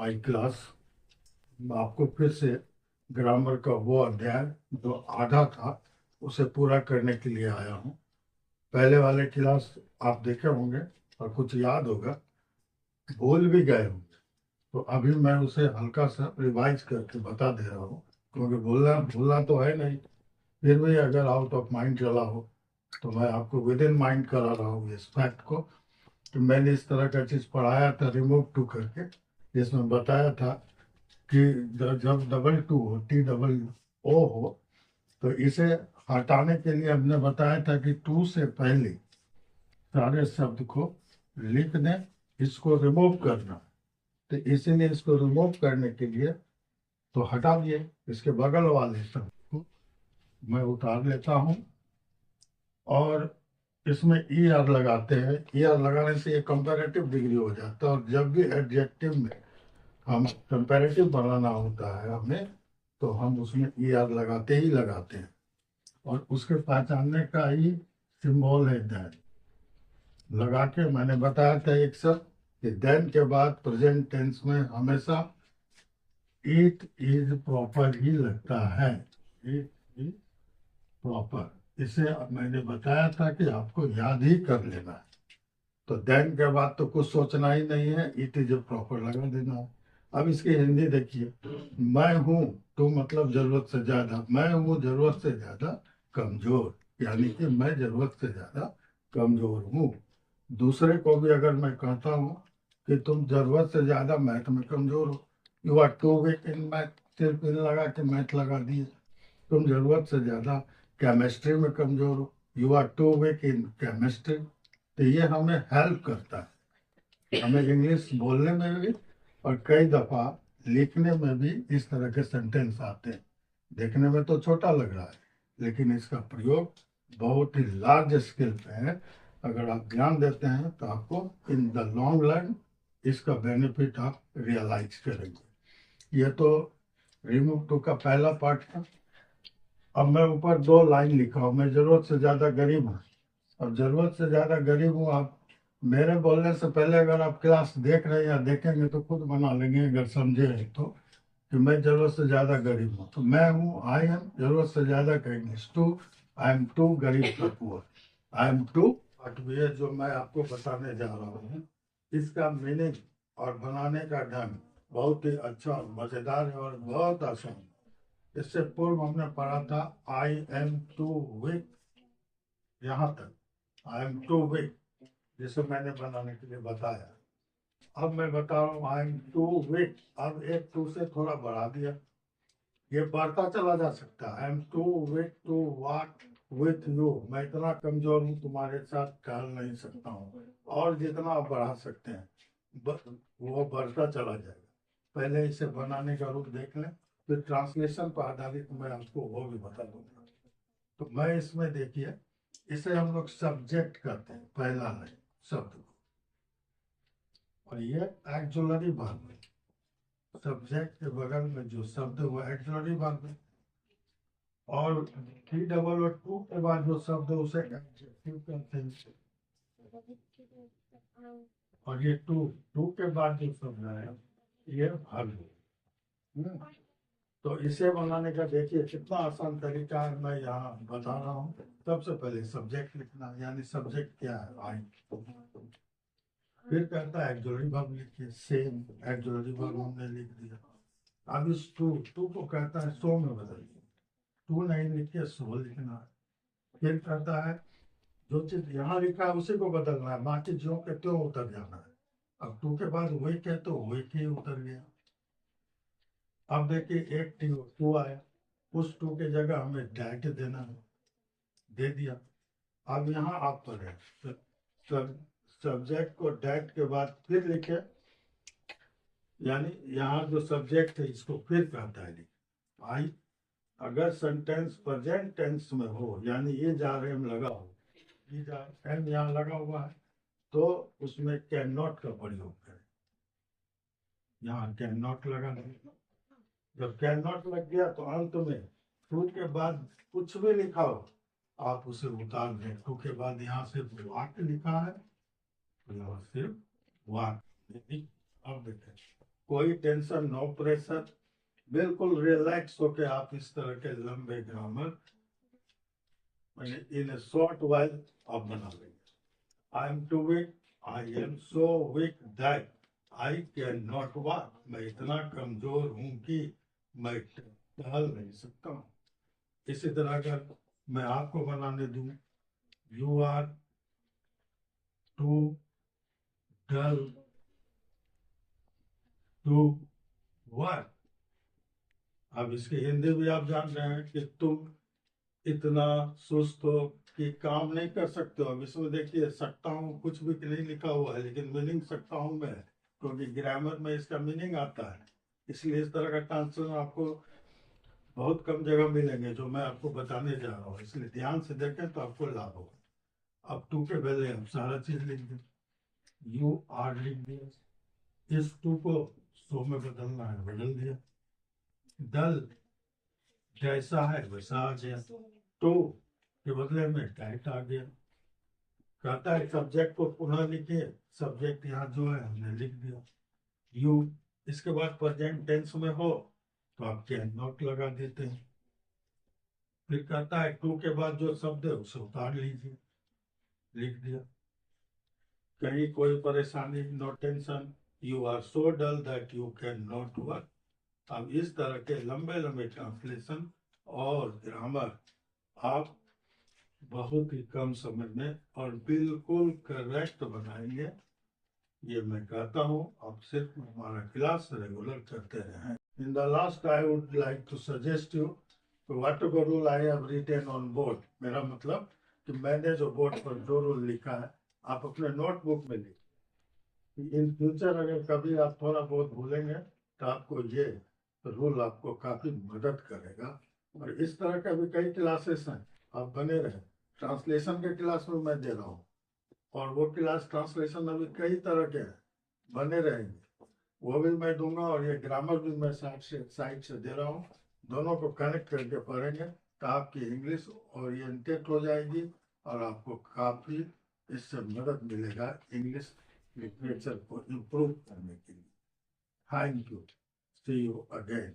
My class. आपको फिर से ग्रामर का वो अध्याय जो आधा था उसे पूरा करने के लिए आया हूँ। पहले वाले क्लास आप देखे होंगे और कुछ याद होगा, भूल भी गए होंगे, तो अभी मैं उसे हल्का सा रिवाइज करके बता दे रहा हूँ, क्योंकि भूलना भूलना तो है नहीं। फिर भी अगर आउट ऑफ माइंड चला हो तो मैं आपको विद इन माइंड करा रहा हूँ इस फैक्ट को कि मैंने इस तरह का चीज़ पढ़ाया था रिमूव टू करके, जिसमें बताया था कि जब डबल टू हो, टी डबल ओ हो, तो इसे हटाने के लिए हमने बताया था कि टू से पहले सारे शब्द को लिख दें, इसको रिमूव करना। तो इसीलिए इसको रिमूव करने के लिए तो हटा दिए, इसके बगल वाले शब्द को मैं उतार लेता हूँ और इसमें ई आर लगाते हैं। ई आर लगाने से ये कंपैरेटिव डिग्री हो जाता है, और जब भी एडजेक्टिव में हम कंपैरेटिव बनाना होता है हमें, तो हम उसमें ई आर लगाते ही लगाते हैं। और उसके पहचानने का ही सिंबल है देन। लगा के मैंने बताया था एक शब्द कि देन के बाद प्रेजेंट टेंस में हमेशा इट इज प्रॉपर ही लगता है। इट इज प्रॉपर, इसे मैंने बताया था कि आपको याद ही कर लेना है। तो देन के बाद तो कुछ सोचना ही नहीं है, इट इज प्रॉपर लगा देना है। अब इसकी हिंदी देखिए, मैं हूँ तो मतलब जरूरत से ज्यादा, मैं हूँ जरूरत से ज्यादा कमजोर, यानी कि मैं जरूरत से ज्यादा कमजोर हूँ। दूसरे को भी अगर मैं कहता हूँ कि तुम जरूरत से ज्यादा मैथ में कमजोर हो, you are too weak in math, सिर्फ इन लगा के मैथ लगा दिए। तुम जरूरत से ज्यादा केमिस्ट्री में कमजोर हो, you are too weak in chemistry. तो ये हमें हेल्प करता है, हमें इंग्लिश बोलने में भी और कई दफा लिखने में भी इस तरह के सेंटेंस आते हैं। देखने में तो छोटा लग रहा है, लेकिन इसका प्रयोग बहुत ही लार्ज स्केल पे है। अगर आप ध्यान देते हैं तो आपको इन द लॉन्ग रन इसका बेनिफिट आप रियलाइज करेंगे। ये तो रिमूव टू का पहला पार्ट था। अब मैं ऊपर दो लाइन लिखा हूँ, मैं जरूरत से ज्यादा गरीब हूँ। और जरूरत से ज्यादा गरीब हूँ, आप मेरे बोलने से पहले अगर आप क्लास देख रहे हैं या देखेंगे तो खुद बना लेंगे, अगर समझे हैं तो, कि मैं जरूरत से ज्यादा गरीब हूँ। तो मैं हूँ आई एम, जरूरत से ज्यादा का English too, I am too, गरीब का poor, I am too. But ये जो मैं आपको बताने जा रहा हूँ, इसका मीनिंग और बनाने का ढंग बहुत ही अच्छा और मजेदार है और बहुत आसान है। इससे पूर्व हमने पढ़ा था आई एम टू वीक, यहाँ तक आई एम टू वीक, जिसे मैंने बनाने के लिए बताया। अब मैं बता रहा हूँ आई एम टू वीक, अब एक टू से थोड़ा बढ़ा दिया, ये बढ़ता चला जा सकता है। I am too weak to walk with you, मैं इतना कमजोर हूँ तुम्हारे साथ टहल नहीं सकता हूँ। और जितना आप बढ़ा सकते हैं वो बढ़ता चला जाएगा। पहले इसे बनाने का रूप देख लें, फिर ट्रांसलेशन पर आधारित मैं आपको वो भी बता दूंगा। तो मैं इसमें देखिए, इसे हम लोग सब्जेक्ट कहते हैं, पहला लाइन शब्द को, और ये एक्जुलरी वर्ब है। सब्जेक्ट के बगल में जो शब्द है वो एक्जुलरी वर्ब है, और थ्री डबल और टू के बाद जो शब्द है उसे एडजेक्टिव कहते हैं। और ये टू टू के बाद जो शब्द है ये वर्ब है। तो इसे बनाने का देखिए कितना आसान तरीका है, मैं यहाँ बता रहा हूँ। सबसे पहले सब्जेक्ट लिखना, यानी सब्जेक्ट क्या है, आई। फिर कहता है एक्जुलरी वर्ब लिखिए, सेम एक्जुलरी वर्ब हमने लिख दिया। अब इस टू टू को कहता है सो में बदलिए, टू नहीं लिख के सो लिखना है। फिर कहता है जो चीज यहाँ लिखा है उसी को बदलना है, बाकी जो के त्यों उतर जाना है। अब टू के बाद वही कहे तो वही के उतर गया। अब देखिए एक टू आया, उस टू के जगह हमें डैट देना है, दे दिया। अब यहाँ आप पढ़े सब्जेक्ट को डैट के बाद फिर लिखे, यानी यहाँ जो सब्जेक्ट है इसको फिर कहता है लिखे आई। अगर सेंटेंस प्रेजेंट टेंस में हो, यानी ये जा रहे हम लगा हो, ये जा एम यहाँ लगा हुआ है, तो उसमें कैन नॉट का प्रयोग करें। यहाँ कैन नॉट लगा दें। जब कैन नॉट लग गया तो अंत में टू के बाद कुछ भी लिखा हो आप उसे उतार दें। टू के बाद यहाँ सिर्फ वाक्य लिखा है तो यहाँ सिर्फ वाक्य। अब देखें कोई टेंशन, नो प्रेशर, बिल्कुल रिलैक्स होके आप इस तरह के लंबे grammar in a short while आप बना लेंगे। I am too weak, I am so weak that I can not walk, मैं इतना कमजोर हूं कि मैं टहल नहीं सकता हूँ। इसी तरह अगर मैं आपको बनाने दूं, you are too dull to work, अब इसकी हिंदी भी आप जान रहे हैं कि तुम इतना सुस्त हो कि काम नहीं कर सकते हो। अब इसमें देखिए सकता हूँ कुछ भी नहीं लिखा हुआ है, लेकिन मीनिंग सकता हूँ मैं, क्योंकि ग्रामर में इसका मीनिंग आता है। इसलिए इस तरह का ट्रांसलेशन आपको बहुत कम जगह मिलेंगे जो मैं आपको बताने जा रहा हूँ, इसलिए ध्यान से देखें तो आपको लाभ होगा। अब टू के पहले हम सारा चीज लिख दें, यू आर लिख दिया, इस टू को सो में बदलना है, बदल दिया। दल जैसा है वैसा आ गया, तो के बदले में टाइट आ गया। कहता है सब्जेक्ट को पुनः लिखिए, सब्जेक्ट यहाँ जो है हमने लिख दिया। यू इसके बाद प्रेजेंट टेंस में हो तो आप कैन नॉट लगा देते हैं। फिर कहता है टू के बाद जो शब्द है उसे उतार लीजिए, लिख दिया। कहीं कोई परेशानी, no tension, you are so dull that you can not work. अब इस तरह के लंबे लंबे ट्रांसलेशन और ग्रामर आप बहुत ही कम समय में और बिल्कुल करेक्ट बनाएंगे, ये मैं कहता हूँ। आप सिर्फ हमारा क्लास रेगुलर करते रहें। In the last I would like to suggest you whatever rule I have written on board, मेरा मतलब कि मैंने जो बोर्ड पर जो रूल लिखा है आप अपने नोटबुक में लिखिए। इन फ्यूचर अगर कभी आप थोड़ा बहुत भूलेंगे तो आपको ये रूल आपको काफी मदद करेगा। और इस तरह का भी कई क्लासेस हैं, आप बने रहे। ट्रांसलेशन के क्लास में मैं दे रहा हूँ, और वो क्लास ट्रांसलेशन अभी कई तरह के हैं, बने रहेंगे, वो भी मैं दूंगा। और ये ग्रामर भी मैं साइड से दे रहा हूँ, दोनों को कनेक्ट करके पढ़ेंगे तो आपकी इंग्लिश ओरिएंटेड हो जाएगी और आपको काफी इससे मदद मिलेगा इंग्लिश लिटरेचर को इम्प्रूव करने के लिए। Thank you, see you again.